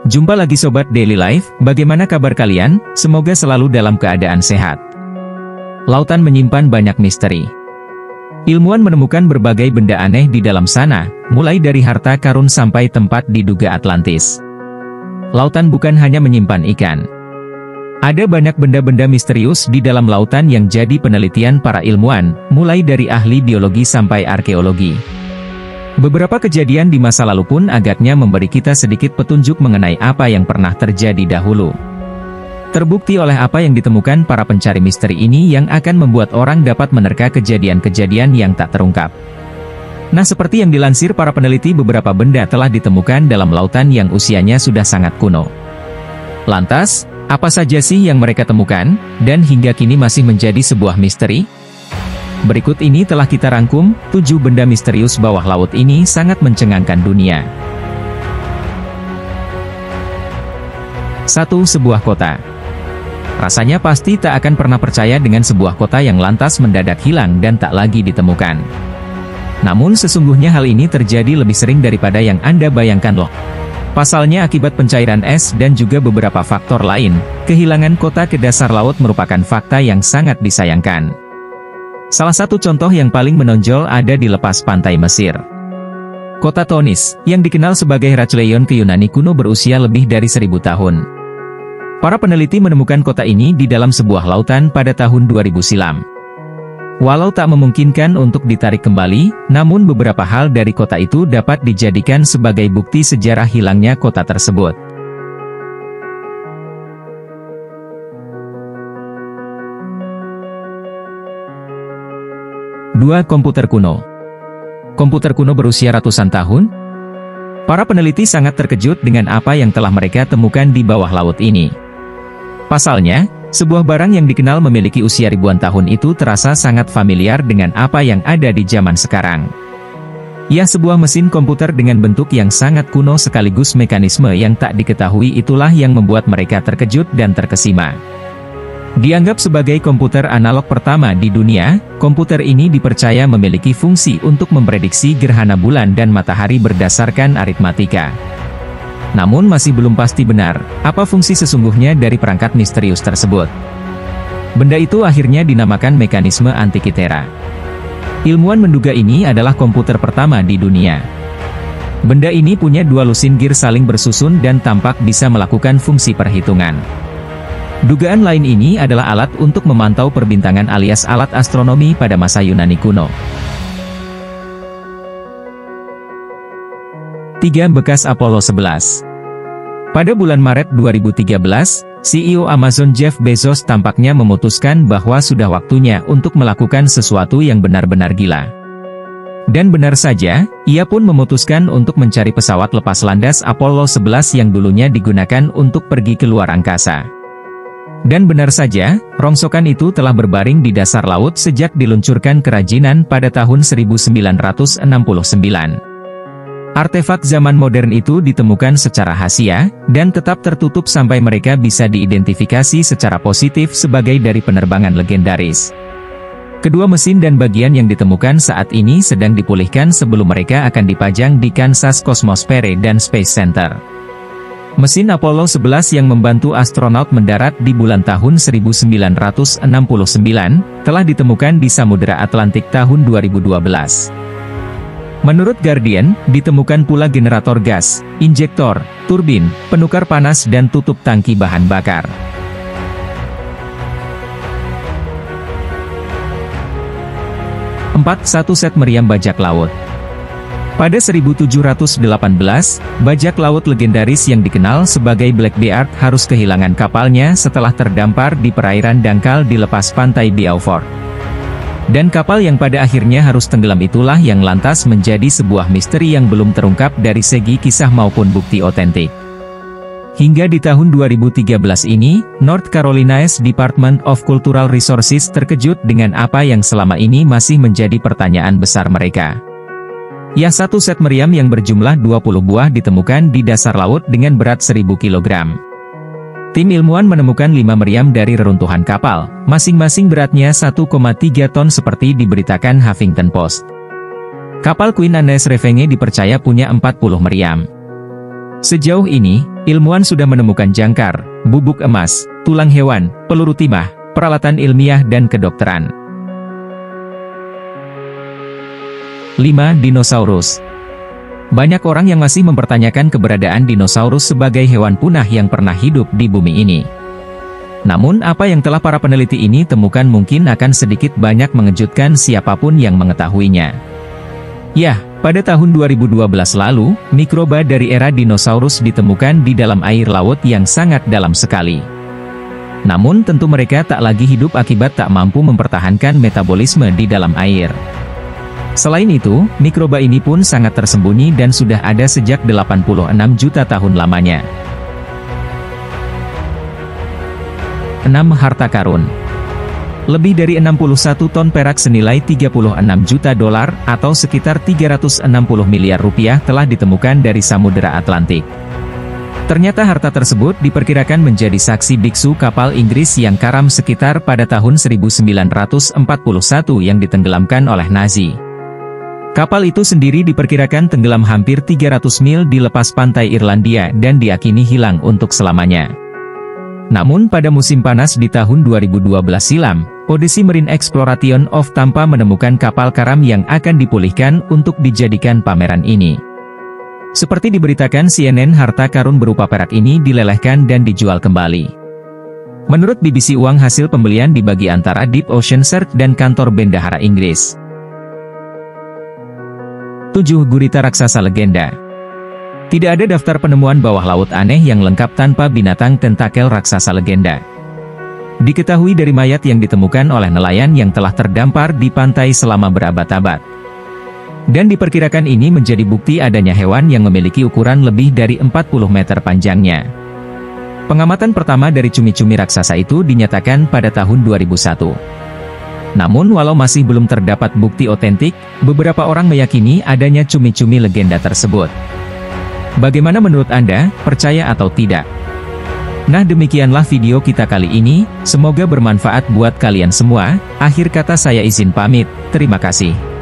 Jumpa lagi Sobat Daily Life, bagaimana kabar kalian? Semoga selalu dalam keadaan sehat. Lautan menyimpan banyak misteri. Ilmuwan menemukan berbagai benda aneh di dalam sana, mulai dari harta karun sampai tempat diduga Atlantis. Lautan bukan hanya menyimpan ikan. Ada banyak benda-benda misterius di dalam lautan yang jadi penelitian para ilmuwan, mulai dari ahli biologi sampai arkeologi. Beberapa kejadian di masa lalu pun agaknya memberi kita sedikit petunjuk mengenai apa yang pernah terjadi dahulu. Terbukti oleh apa yang ditemukan para pencari misteri ini yang akan membuat orang dapat menerka kejadian-kejadian yang tak terungkap. Nah, seperti yang dilansir para peneliti, beberapa benda telah ditemukan dalam lautan yang usianya sudah sangat kuno. Lantas, apa saja sih yang mereka temukan, dan hingga kini masih menjadi sebuah misteri? Berikut ini telah kita rangkum, 7 benda misterius bawah laut ini sangat mencengangkan dunia. 1. Sebuah kota. Rasanya pasti tak akan pernah percaya dengan sebuah kota yang lantas mendadak hilang dan tak lagi ditemukan. Namun sesungguhnya hal ini terjadi lebih sering daripada yang Anda bayangkan loh. Pasalnya akibat pencairan es dan juga beberapa faktor lain, kehilangan kota ke dasar laut merupakan fakta yang sangat disayangkan. Salah satu contoh yang paling menonjol ada di lepas pantai Mesir. Kota Tonis, yang dikenal sebagai Herakleion ke Yunani kuno, berusia lebih dari 1000 tahun. Para peneliti menemukan kota ini di dalam sebuah lautan pada tahun 2000 silam. Walau tak memungkinkan untuk ditarik kembali, namun beberapa hal dari kota itu dapat dijadikan sebagai bukti sejarah hilangnya kota tersebut. Dua. Komputer kuno. Komputer kuno berusia ratusan tahun? Para peneliti sangat terkejut dengan apa yang telah mereka temukan di bawah laut ini. Pasalnya, sebuah barang yang dikenal memiliki usia ribuan tahun itu terasa sangat familiar dengan apa yang ada di zaman sekarang. Ya, sebuah mesin komputer dengan bentuk yang sangat kuno sekaligus mekanisme yang tak diketahui itulah yang membuat mereka terkejut dan terkesima. Dianggap sebagai komputer analog pertama di dunia, komputer ini dipercaya memiliki fungsi untuk memprediksi gerhana bulan dan matahari berdasarkan aritmatika. Namun masih belum pasti benar, apa fungsi sesungguhnya dari perangkat misterius tersebut. Benda itu akhirnya dinamakan mekanisme Antikythera. Ilmuwan menduga ini adalah komputer pertama di dunia. Benda ini punya 2 lusin gear saling bersusun dan tampak bisa melakukan fungsi perhitungan. Dugaan lain ini adalah alat untuk memantau perbintangan alias alat astronomi pada masa Yunani kuno. 3. Bekas Apollo 11. Pada bulan Maret 2013, CEO Amazon Jeff Bezos tampaknya memutuskan bahwa sudah waktunya untuk melakukan sesuatu yang benar-benar gila. Dan benar saja, ia pun memutuskan untuk mencari pesawat lepas landas Apollo 11 yang dulunya digunakan untuk pergi ke luar angkasa. Dan benar saja, rongsokan itu telah berbaring di dasar laut sejak diluncurkan kerajinan pada tahun 1969. Artefak zaman modern itu ditemukan secara rahasia, dan tetap tertutup sampai mereka bisa diidentifikasi secara positif sebagai dari penerbangan legendaris. Kedua mesin dan bagian yang ditemukan saat ini sedang dipulihkan sebelum mereka akan dipajang di Kansas Cosmos Parade dan Space Center. Mesin Apollo 11 yang membantu astronot mendarat di bulan tahun 1969, telah ditemukan di Samudera Atlantik tahun 2012. Menurut Guardian, ditemukan pula generator gas, injektor, turbin, penukar panas dan tutup tangki bahan bakar. 4. Satu set meriam bajak laut. Pada 1718, bajak laut legendaris yang dikenal sebagai Black Beard harus kehilangan kapalnya setelah terdampar di perairan dangkal di lepas pantai Beaufort. Dan kapal yang pada akhirnya harus tenggelam itulah yang lantas menjadi sebuah misteri yang belum terungkap dari segi kisah maupun bukti otentik. Hingga di tahun 2013 ini, North Carolina's Department of Cultural Resources terkejut dengan apa yang selama ini masih menjadi pertanyaan besar mereka. Ya, satu set meriam yang berjumlah 20 buah ditemukan di dasar laut dengan berat 1000 kg. Tim ilmuwan menemukan 5 meriam dari reruntuhan kapal, masing-masing beratnya 1,3 ton seperti diberitakan Huffington Post. Kapal Queen Anne's Revenge dipercaya punya 40 meriam. Sejauh ini, ilmuwan sudah menemukan jangkar, bubuk emas, tulang hewan, peluru timah, peralatan ilmiah dan kedokteran. 5. Dinosaurus. Banyak orang yang masih mempertanyakan keberadaan dinosaurus sebagai hewan punah yang pernah hidup di bumi ini. Namun apa yang telah para peneliti ini temukan mungkin akan sedikit banyak mengejutkan siapapun yang mengetahuinya. Ya, pada tahun 2012 lalu, mikroba dari era dinosaurus ditemukan di dalam air laut yang sangat dalam sekali. Namun tentu mereka tak lagi hidup akibat tak mampu mempertahankan metabolisme di dalam air. Selain itu, mikroba ini pun sangat tersembunyi dan sudah ada sejak 86 juta tahun lamanya. 6. Harta karun. Lebih dari 61 ton perak senilai 36 juta dolar atau sekitar 360 miliar rupiah telah ditemukan dari Samudera Atlantik. Ternyata harta tersebut diperkirakan menjadi saksi biksu kapal Inggris yang karam sekitar pada tahun 1941 yang ditenggelamkan oleh Nazi. Kapal itu sendiri diperkirakan tenggelam hampir 300 mil di lepas pantai Irlandia dan diakini hilang untuk selamanya. Namun pada musim panas di tahun 2012 silam, Odyssey Marine Exploration of Tampa menemukan kapal karam yang akan dipulihkan untuk dijadikan pameran ini. Seperti diberitakan CNN, harta karun berupa perak ini dilelehkan dan dijual kembali. Menurut BBC, uang hasil pembelian dibagi antara Deep Ocean Search dan kantor bendahara Inggris. 7. Gurita raksasa legenda. Tidak ada daftar penemuan bawah laut aneh yang lengkap tanpa binatang tentakel raksasa legenda. Diketahui dari mayat yang ditemukan oleh nelayan yang telah terdampar di pantai selama berabad-abad. Dan diperkirakan ini menjadi bukti adanya hewan yang memiliki ukuran lebih dari 40 meter panjangnya. Pengamatan pertama dari cumi-cumi raksasa itu dinyatakan pada tahun 2001. Namun walau masih belum terdapat bukti otentik, beberapa orang meyakini adanya cumi-cumi legenda tersebut. Bagaimana menurut Anda, percaya atau tidak? Nah, demikianlah video kita kali ini, semoga bermanfaat buat kalian semua. Akhir kata saya izin pamit, terima kasih.